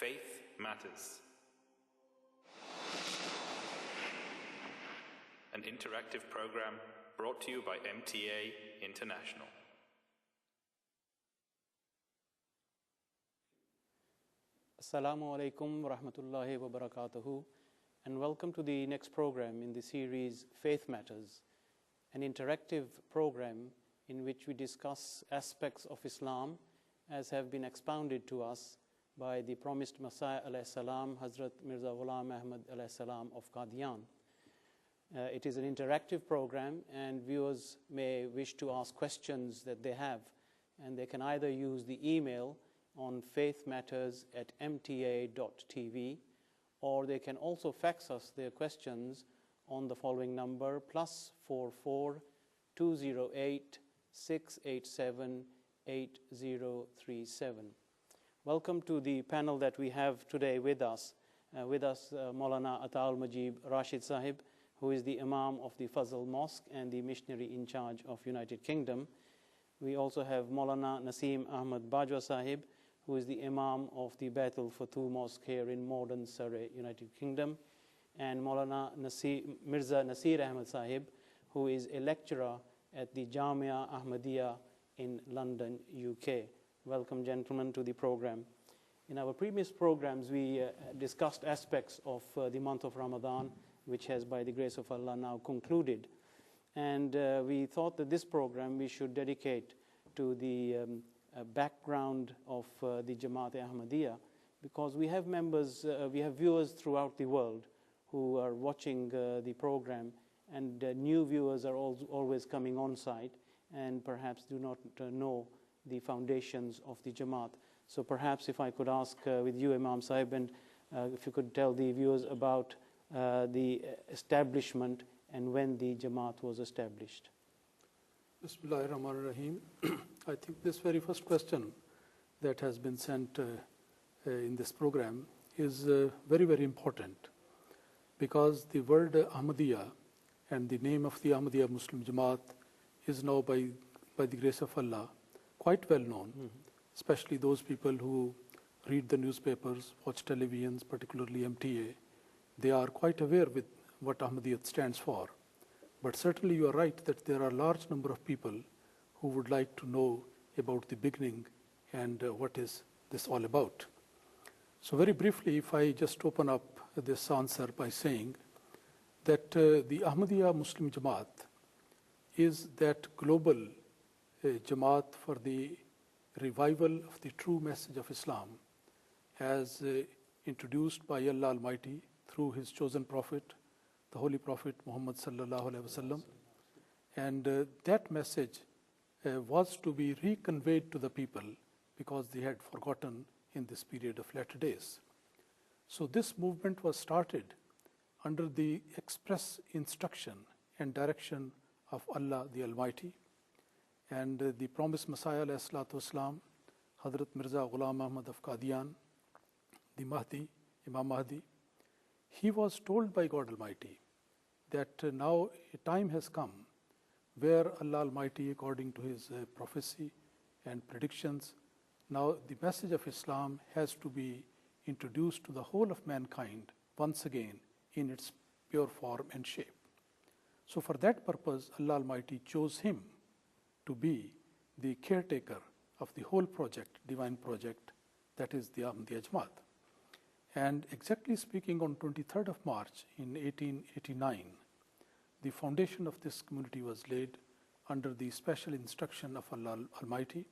Faith Matters. An interactive program brought to you by MTA International. Assalamu alaikum wa rahmatullahi wa barakatuhu, and welcome to the next program in the series Faith Matters, an interactive program in which we discuss aspects of Islam as have been expounded to us by the promised Messiah alayhi salam, Hazrat Mirza Ghulam Ahmad alayhi salam of Qadian. It is an interactive program, and viewers may wish to ask questions that they have, and they can either use the email on faithmatters@mta.tv, or they can also fax us their questions on the following number, +44 208 687 8037. Welcome to the panel that we have today with us. Maulana Ataul Majib Rashid Sahib, who is the Imam of the Fazl Mosque and the missionary in charge of United Kingdom. We also have Maulana Naseem Ahmad Bajwa Sahib, who is the Imam of the Baitul Futuh Mosque here in modern Surrey, United Kingdom, and Maulana Mirza Nasir Ahmad Sahib, who is a lecturer at the Jamia Ahmadiyya in London, UK. Welcome, gentlemen, to the program. In our previous programs, we discussed aspects of the month of Ramadan, which has, by the grace of Allah, now concluded. And we thought that this program we should dedicate to the background of the Jamaat Ahmadiyya, because we have members, we have viewers throughout the world who are watching the program, and new viewers are always coming on site and perhaps do not know the foundations of the Jamaat. So perhaps if I could ask with you, Imam Sahib, and if you could tell the viewers about the establishment and when the Jamaat was established. Bismillahirrahmanirrahim. I think this very first question that has been sent in this program is very, very important, because the word Ahmadiyya and the name of the Ahmadiyya Muslim Jamaat is now, by the grace of Allah, quite well known, especially those people who read the newspapers, watch televisions, particularly MTA. They are quite aware with what Ahmadiyya stands for. But certainly you are right that there are a large number of people who would like to know about the beginning and what is this all about. So very briefly, if I just open up this answer by saying that the Ahmadiyya Muslim Jamaat is that global Jamaat for the revival of the true message of Islam as introduced by Allah Almighty through His chosen Prophet, the Holy Prophet Muhammad sallallahu alaihi wasallam, and that message was to be reconveyed to the people because they had forgotten in this period of latter days. So this movement was started under the express instruction and direction of Allah the Almighty, and the promised Messiah alayhi salatu wasalam, Hazrat Mirza Ghulam Ahmad of Qadian, the Mahdi, Imam Mahdi. He was told by God Almighty that now a time has come where Allah Almighty, according to His prophecy and predictions, now the message of Islam has to be introduced to the whole of mankind once again in its pure form and shape. So for that purpose, Allah Almighty chose him to be the caretaker of the whole project, divine project, that is the Ahmadiyya Jamaat. And exactly speaking, on 23rd of March in 1889, the foundation of this community was laid under the special instruction of Allah Almighty,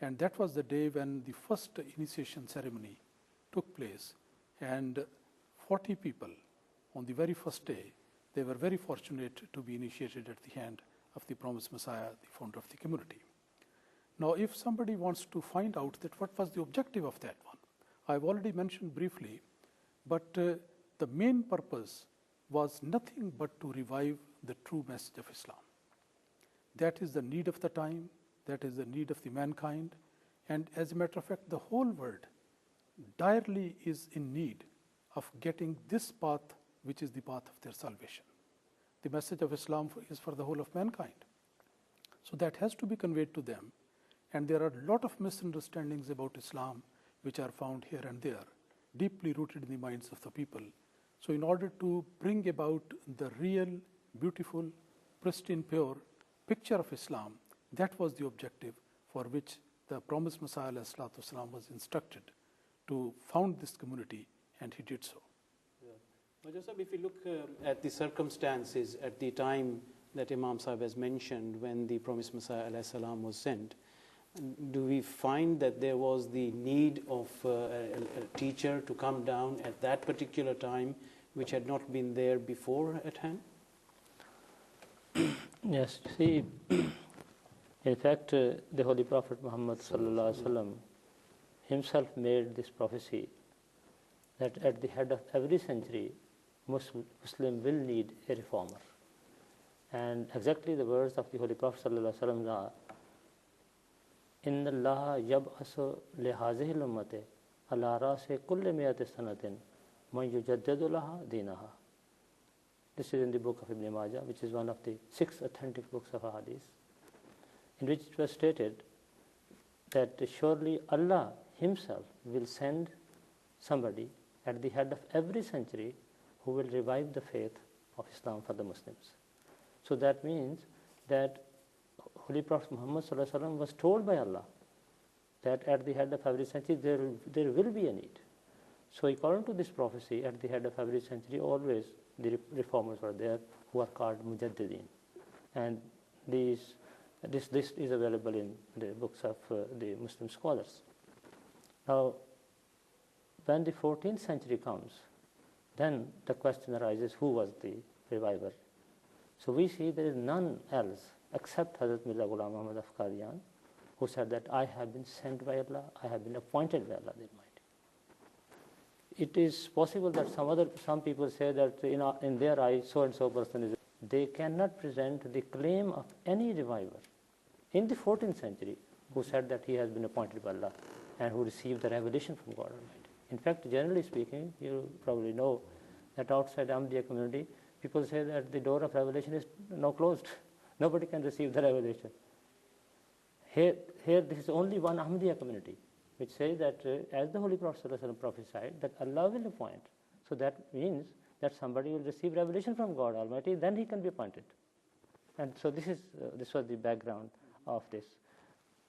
and that was the day when the first initiation ceremony took place, and 40 people on the very first day, they were very fortunate to be initiated at the hand of the promised Messiah, the founder of the community. Now, if somebody wants to find out that what was the objective of that one, I've already mentioned briefly, but the main purpose was nothing but to revive the true message of Islam. That is the need of the time, that is the need of the mankind, and as a matter of fact, the whole world direly is in need of getting this path, which is the path of their salvation. The message of Islam is for the whole of mankind. So that has to be conveyed to them. And there are a lot of misunderstandings about Islam which are found here and there. deeply rooted in the minds of the people. So in order to bring about the real, beautiful, pristine, pure picture of Islam, that was the objective for which the promised Messiah ﷺ was instructed to found this community, and he did so. Major, if you look at the circumstances at the time that Imam Sahib has mentioned when the promised Messiah ﷺ was sent, do we find that there was the need of a teacher to come down at that particular time which had not been there before at hand? Yes, see, in fact, the Holy Prophet Muhammad ﷺ himself made this prophecy that at the head of every century, Muslim will need a reformer. And exactly the words of the Holy Prophet ﷺ are, إِنَّ اللَّهَ يَبْعَثُ لِهَذِهِ الْأُمَّةِ عَلَى رَأْسِ كُلِّ مِئَةِ سَنَةٍ مَنْ يُجَدِّدُ لَهَا دِينَهَا. This is in the book of Ibn Majah, which is one of the 6 authentic books of Hadith, in which it was stated that surely Allah himself will send somebody at the head of every century who will revive the faith of Islam for the Muslims. So that means that Holy Prophet Muhammad ﷺ was told by Allah that at the head of every century there will be a need. So according to this prophecy, at the head of every century always the reformers were there who are called Mujaddidin. And this list is available in the books of the Muslim scholars. Now, when the 14th century comes, then the question arises, who was the reviver? So we see there is none else except Hazrat Mirza Ghulam Muhammad of Qadian, who said that I have been sent by Allah, I have been appointed by Allah the Almighty. It is possible that some people say that in their eyes so and so person is. They cannot present the claim of any reviver in the 14th century who said that he has been appointed by Allah and who received the revelation from God Almighty. In fact, generally speaking, you probably know that outside the Ahmadiyya community, people say that the door of revelation is now closed. Nobody can receive the revelation. Here this is only one Ahmadiyya community, which says that as the Holy Prophet ﷺ prophesied, that Allah will appoint. So that means that somebody will receive revelation from God Almighty, then he can be appointed. And so this was the background of this.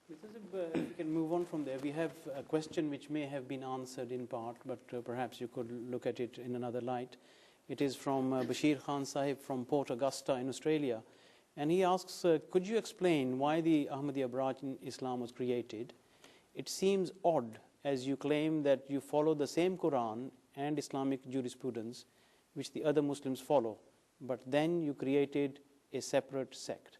If we can move on from there, we have a question which may have been answered in part, but perhaps you could look at it in another light. It is from Bashir Khan Sahib from Port Augusta in Australia. And he asks, could you explain why the Ahmadiyya branch in Islam was created? It seems odd as you claim that you follow the same Quran and Islamic jurisprudence which the other Muslims follow, but then you created a separate sect.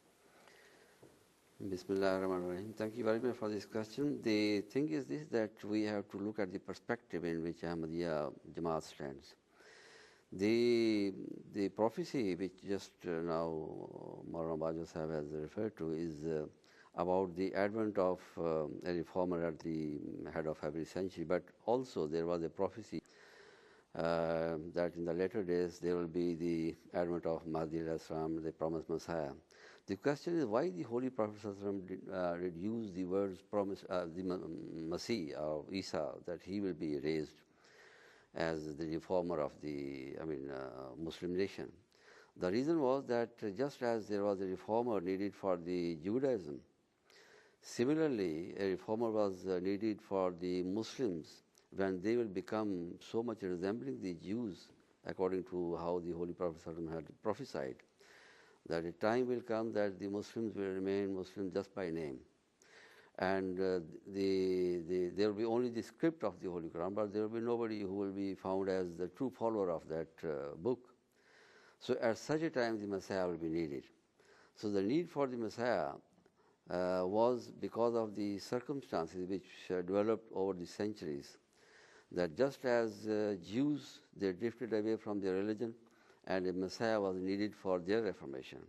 Bismillah ar-Rahman ar-Rahim. Thank you very much for this question. The thing is this, that we have to look at the perspective in which Ahmadiyya Jamaat stands. The prophecy which just now Maulana Bajo Sahib has referred to is about the advent of a reformer at the head of every century, but also there was a prophecy that in the later days there will be the advent of Mahdi al-Islam, the promised Messiah. The question is why the Holy Prophet did use the words promise, the Masih or Isa, that he will be raised as the reformer of the Muslim nation. The reason was that just as there was a reformer needed for the Judaism, similarly a reformer was needed for the Muslims when they will become so much resembling the Jews, according to how the Holy Prophet had prophesied, that a time will come that the Muslims will remain Muslim just by name. And there will be only the script of the Holy Quran, but there will be nobody who will be found as the true follower of that book. So at such a time the Messiah will be needed. So the need for the Messiah was because of the circumstances which developed over the centuries, that just as Jews, they drifted away from their religion, and a Messiah was needed for their reformation.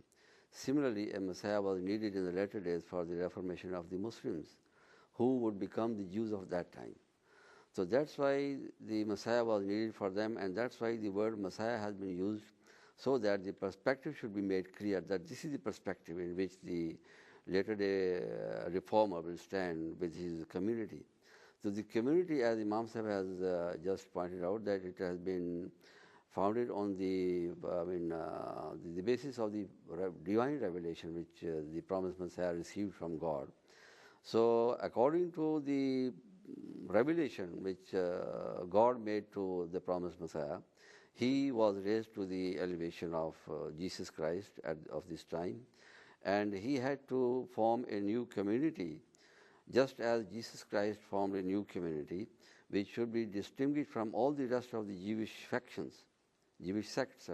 Similarly, a Messiah was needed in the later days for the reformation of the Muslims, who would become the Jews of that time. So that's why the Messiah was needed for them, and that's why the word Messiah has been used, so that the perspective should be made clear that this is the perspective in which the later day reformer will stand with his community. So the community, as Imam Sahib has just pointed out, that it has been founded on the basis of the divine revelation which the promised Messiah received from God. So according to the revelation which God made to the promised Messiah, he was raised to the elevation of Jesus Christ of this time, and he had to form a new community, just as Jesus Christ formed a new community, which should be distinguished from all the rest of the Jewish factions, Jewish sects,